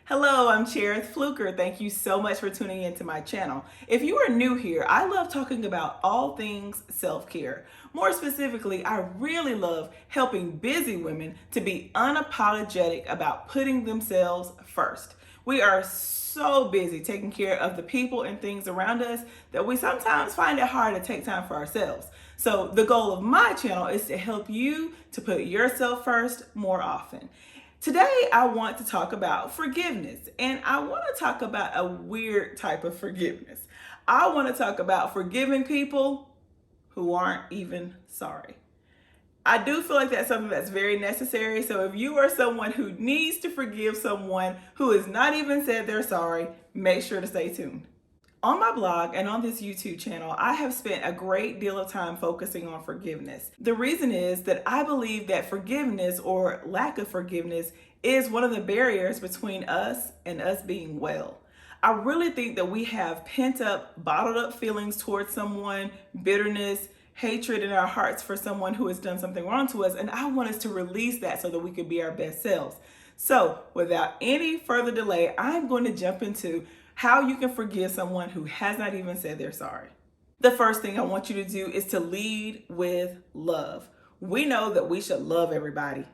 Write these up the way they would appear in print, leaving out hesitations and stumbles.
Hello, I'm Cherith Fluker. Thank you so much for tuning into my channel. If you are new here, I love talking about all things self-care. More specifically, I really love helping busy women to be unapologetic about putting themselves first. We are so busy taking care of the people and things around us that we sometimes find it hard to take time for ourselves. So the goal of my channel is to help you to put yourself first more often. Today, I want to talk about forgiveness, and I want to talk about a weird type of forgiveness. I want to talk about forgiving people who aren't even sorry. I do feel like that's something that's very necessary. So if you are someone who needs to forgive someone who has not even said they're sorry, make sure to stay tuned. On my blog and on this YouTube channel, I have spent a great deal of time focusing on forgiveness. The reason is that I believe that forgiveness or lack of forgiveness is one of the barriers between us and us being well. I really think that we have pent up, bottled up feelings towards someone, bitterness, hatred in our hearts for someone who has done something wrong to us, and I want us to release that so that we can be our best selves. So without any further delay, I'm going to jump into how you can forgive someone who has not even said they're sorry. The first thing I want you to do is to lead with love. We know that we should love everybody,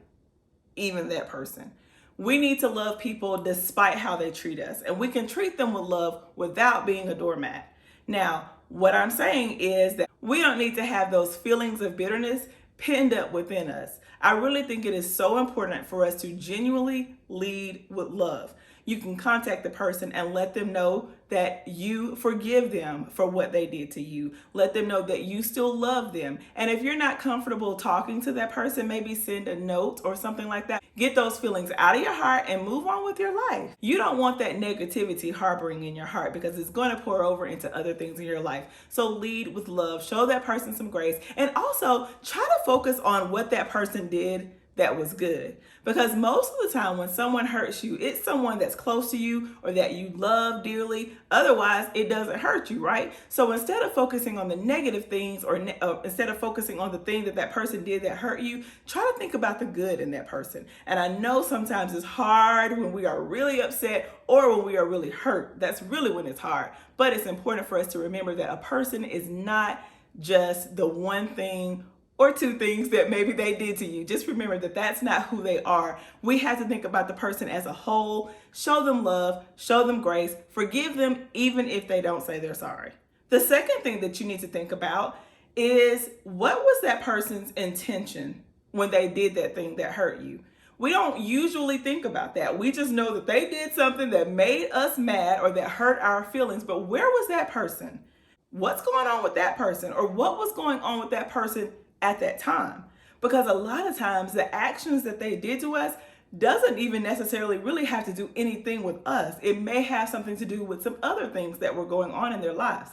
even that person. We need to love people despite how they treat us, and we can treat them with love without being a doormat. Now, what I'm saying is that we don't need to have those feelings of bitterness pinned up within us. I really think it is so important for us to genuinely lead with love. You can contact the person and let them know that you forgive them for what they did to you. Let them know that you still love them. And if you're not comfortable talking to that person, maybe send a note or something like that. Get those feelings out of your heart and move on with your life. You don't want that negativity harboring in your heart because it's going to pour over into other things in your life. So lead with love, show that person some grace, and also try to focus on what that person did that was good. Because most of the time when someone hurts you, it's someone that's close to you or that you love dearly. Otherwise, it doesn't hurt you, right? So instead of focusing on the negative things or instead of focusing on the thing that that person did that hurt you, try to think about the good in that person. And I know sometimes it's hard when we are really upset or when we are really hurt. That's really when it's hard. But it's important for us to remember that a person is not just the one thing or two things that maybe they did to you. Just remember that that's not who they are. We have to think about the person as a whole, show them love, show them grace, forgive them even if they don't say they're sorry. The second thing that you need to think about is, what was that person's intention when they did that thing that hurt you? We don't usually think about that. We just know that they did something that made us mad or that hurt our feelings, but where was that person? What's going on with that person? Or what was going on with that person at that time? Because a lot of times the actions that they did to us doesn't even necessarily really have to do anything with us. It may have something to do with some other things that were going on in their lives.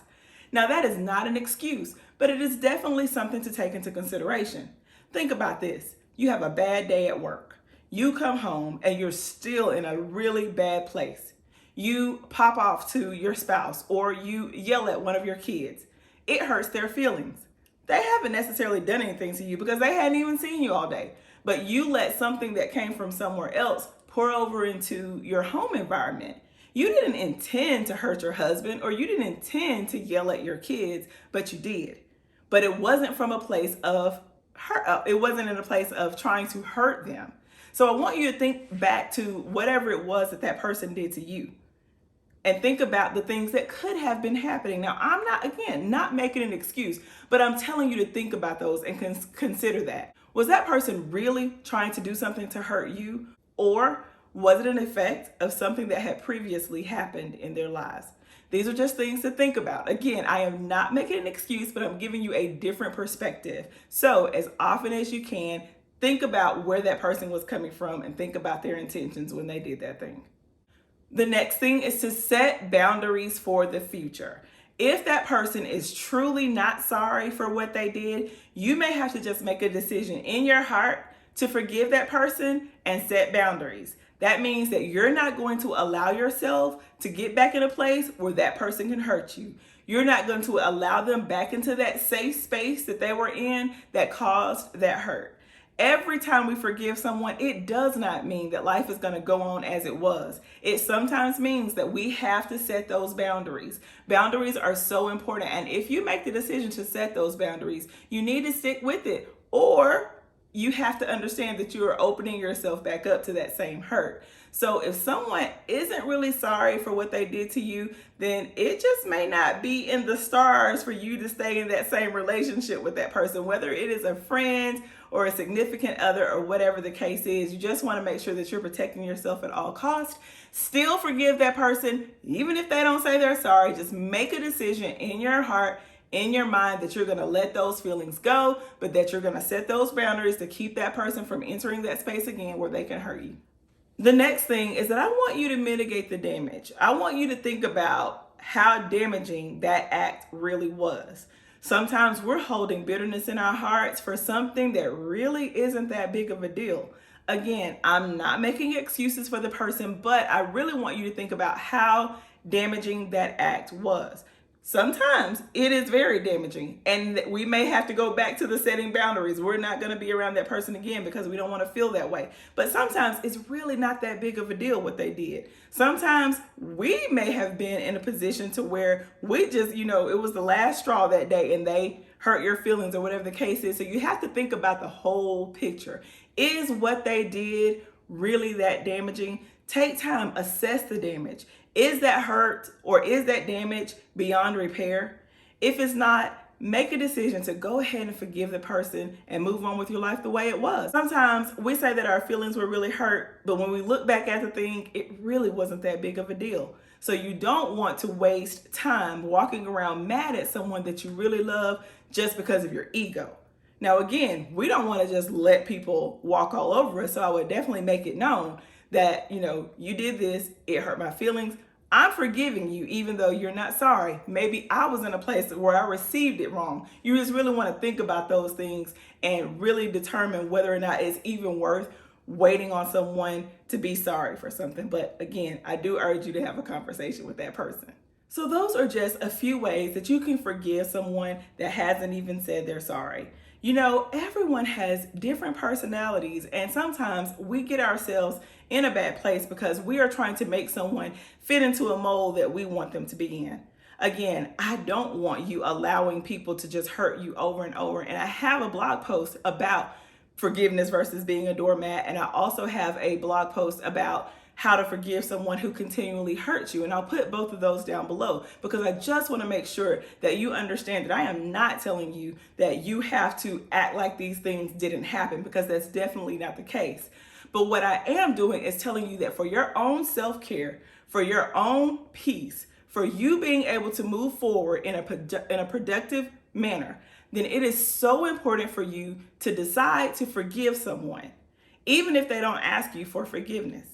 Now, that is not an excuse, but it is definitely something to take into consideration. Think about this. You have a bad day at work. You come home and you're still in a really bad place. You pop off to your spouse or you yell at one of your kids. It hurts their feelings. They haven't necessarily done anything to you because they hadn't even seen you all day. But you let something that came from somewhere else pour over into your home environment. You didn't intend to hurt your husband or you didn't intend to yell at your kids, but you did. But it wasn't from a place of hurt. It wasn't in a place of trying to hurt them. So I want you to think back to whatever it was that that person did to you. And think about the things that could have been happening. Now, I'm not making an excuse, but I'm telling you to think about those and consider that. Was that person really trying to do something to hurt you? Or was it an effect of something that had previously happened in their lives? These are just things to think about. Again, I am not making an excuse, but I'm giving you a different perspective. So as often as you can, think about where that person was coming from and think about their intentions when they did that thing. The next thing is to set boundaries for the future. If that person is truly not sorry for what they did, you may have to just make a decision in your heart to forgive that person and set boundaries. That means that you're not going to allow yourself to get back in a place where that person can hurt you. You're not going to allow them back into that safe space that they were in that caused that hurt. Every time we forgive someone, it does not mean that life is going to go on as it was. It sometimes means that we have to set those boundaries. Boundaries are so important. And if you make the decision to set those boundaries, you need to stick with it, or you have to understand that you are opening yourself back up to that same hurt. So if someone isn't really sorry for what they did to you, then it just may not be in the stars for you to stay in that same relationship with that person, whether it is a friend or a significant other or whatever the case is. You just want to make sure that you're protecting yourself at all costs. Still forgive that person, even if they don't say they're sorry. Just make a decision in your heart, in your mind, that you're going to let those feelings go, but that you're going to set those boundaries to keep that person from entering that space again where they can hurt you. The next thing is that I want you to mitigate the damage. I want you to think about how damaging that act really was. Sometimes we're holding bitterness in our hearts for something that really isn't that big of a deal. Again, I'm not making excuses for the person, but I really want you to think about how damaging that act was. Sometimes it is very damaging, and we may have to go back to the setting boundaries. We're not going to be around that person again because we don't want to feel that way. But sometimes it's really not that big of a deal what they did. Sometimes we may have been in a position to where we just, it was the last straw that day and they hurt your feelings or whatever the case is. So you have to think about the whole picture. Is what they did really that damaging? Take time, assess the damage. Is that hurt or is that damage beyond repair? If it's not, make a decision to go ahead and forgive the person and move on with your life the way it was. Sometimes we say that our feelings were really hurt, but when we look back at the thing, it really wasn't that big of a deal. So you don't want to waste time walking around mad at someone that you really love just because of your ego. Now, again, we don't want to just let people walk all over us. So I would definitely make it known that, you did this, it hurt my feelings. I'm forgiving you, even though you're not sorry. Maybe I was in a place where I received it wrong. You just really want to think about those things and really determine whether or not it's even worth waiting on someone to be sorry for something. But again, I do urge you to have a conversation with that person. So those are just a few ways that you can forgive someone that hasn't even said they're sorry. Everyone has different personalities, and sometimes we get ourselves in a bad place because we are trying to make someone fit into a mold that we want them to be in. Again, I don't want you allowing people to just hurt you over and over. And I have a blog post about forgiveness versus being a doormat. And I also have a blog post about how to forgive someone who continually hurts you. And I'll put both of those down below because I just want to make sure that you understand that I am not telling you that you have to act like these things didn't happen, because that's definitely not the case. But what I am doing is telling you that for your own self-care, for your own peace, for you being able to move forward in a productive manner, then it is so important for you to decide to forgive someone, even if they don't ask you for forgiveness.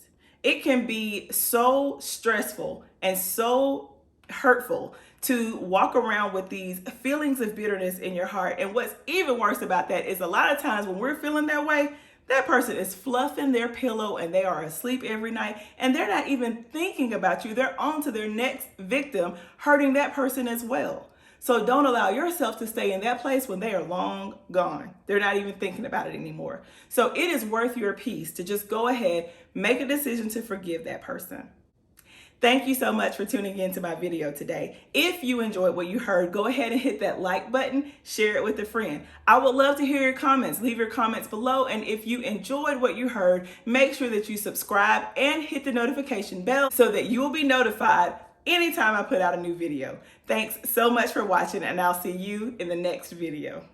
It can be so stressful and so hurtful to walk around with these feelings of bitterness in your heart. And what's even worse about that is a lot of times when we're feeling that way, that person is fluffing their pillow and they are asleep every night and they're not even thinking about you. They're on to their next victim, hurting that person as well. So don't allow yourself to stay in that place when they are long gone. They're not even thinking about it anymore. So it is worth your peace to just go ahead, make a decision to forgive that person. Thank you so much for tuning in to my video today. If you enjoyed what you heard, go ahead and hit that like button, share it with a friend. I would love to hear your comments. Leave your comments below. And if you enjoyed what you heard, make sure that you subscribe and hit the notification bell so that you will be notified anytime I put out a new video. Thanks so much for watching, and I'll see you in the next video.